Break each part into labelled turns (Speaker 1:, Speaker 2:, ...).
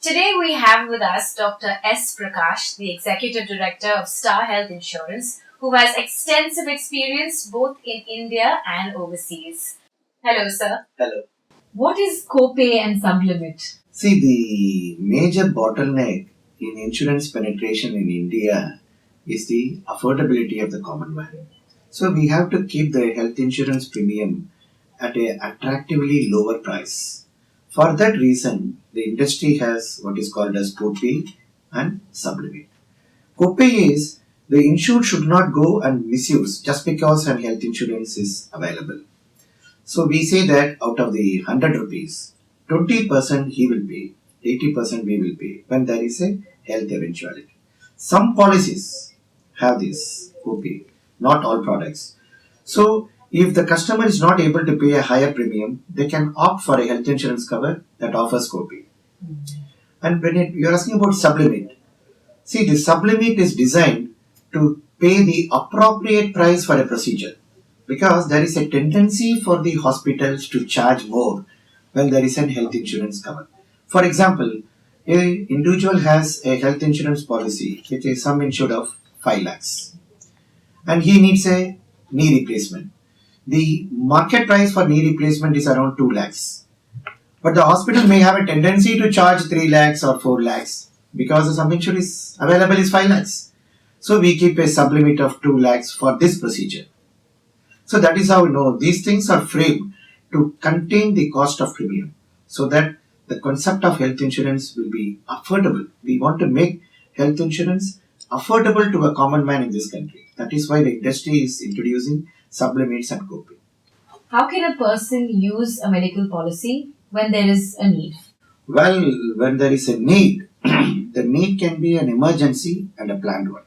Speaker 1: Today we have with us Dr. S. Prakash, the Executive Director of Starhealthinsurance, who has extensive experience both in India and overseas. Hello, sir.
Speaker 2: Hello.
Speaker 1: What is copay and sublimit?
Speaker 2: See, the major bottleneck in insurance penetration in India is the affordability of the common man. So we have to keep the health insurance premium at an attractively lower price. For that reason, the industry has what is called as copay and sublimit. Copay is the insured should not go and misuse just because an health insurance is available. So we say that out of the 100 rupees, 20% he will pay, 80% we will pay when there is a health eventuality. Some policies have this copay, not all products. So if the customer is not able to pay a higher premium, they can opt for a health insurance cover that offers copay. And when you're asking about sublimit, see, the sublimit is designed to pay the appropriate price for a procedure, because there is a tendency for the hospitals to charge more when there is a health insurance cover. For example, an individual has a health insurance policy with a sum insured of 5 lakhs and he needs a knee replacement. The market price for knee replacement is around 2 lakhs. But the hospital may have a tendency to charge 3 lakhs or 4 lakhs because the sum insured is available is 5 lakhs. So we keep a sublimit of 2 lakhs for this procedure. So that is how we know these things are framed to contain the cost of premium so that the concept of health insurance will be affordable. We want to make health insurance affordable to a common man in this country. That is why the industry is introducing sublimits and copay.
Speaker 1: How can a person use a medical policy when there is a need?
Speaker 2: Well, when there is a need, the need can be an emergency and a planned one.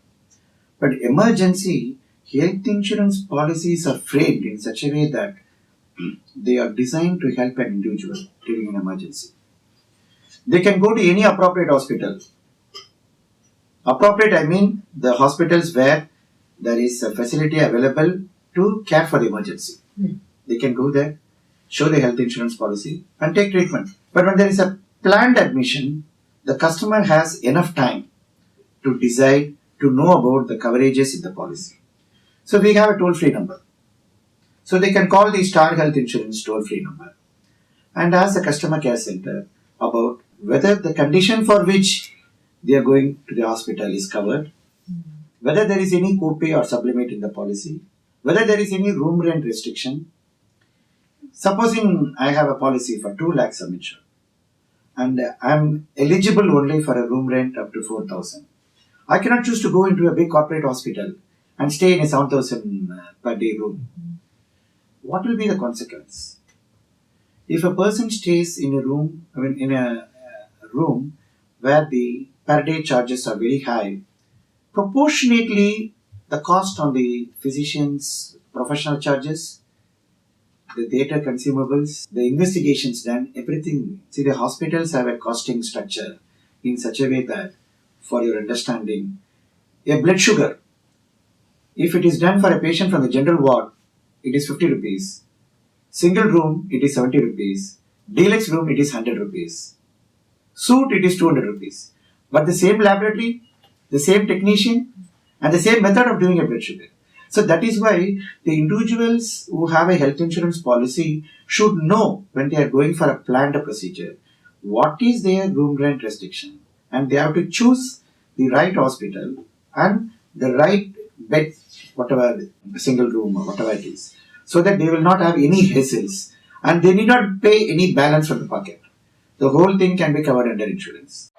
Speaker 2: But emergency health insurance policies are framed in such a way that they are designed to help an individual during an emergency. They can go to any appropriate hospital. Appropriate, I mean the hospitals where there is a facility available to care for the emergency. They can go there, show the health insurance policy and take treatment. But when there is a planned admission, the customer has enough time to decide to know about the coverages in the policy. So we have a toll-free number. So they can call the Star Health Insurance toll-free number and ask the customer care center about whether the condition for which they are going to the hospital is covered, whether there is any copay or sublimit in the policy, whether there is any room rent restriction. Supposing I have a policy for 2 lakhs sum insured and I am eligible only for a room rent up to 4,000. I cannot choose to go into a big corporate hospital and stay in a 7,000 per day room. What will be the consequence? If a person stays in a room, room where the per day charges are very high, proportionately the cost on the physician's professional charges, the data consumables, the investigations done, everything. See, the hospitals have a costing structure in such a way that, for your understanding, a blood sugar, if it is done for a patient from the general ward, it is 50 rupees. Single room, it is 70 rupees. Deluxe room, it is 100 rupees. Suite, it is 200 rupees. But the same laboratory, the same technician, and the same method of doing a blood sugar. So that is why the individuals who have a health insurance policy should know when they are going for a planned procedure, what is their room rent restriction. And they have to choose the right hospital and the right bed, whatever, single room or whatever it is, so that they will not have any hassles and they need not pay any balance from the pocket. The whole thing can be covered under insurance.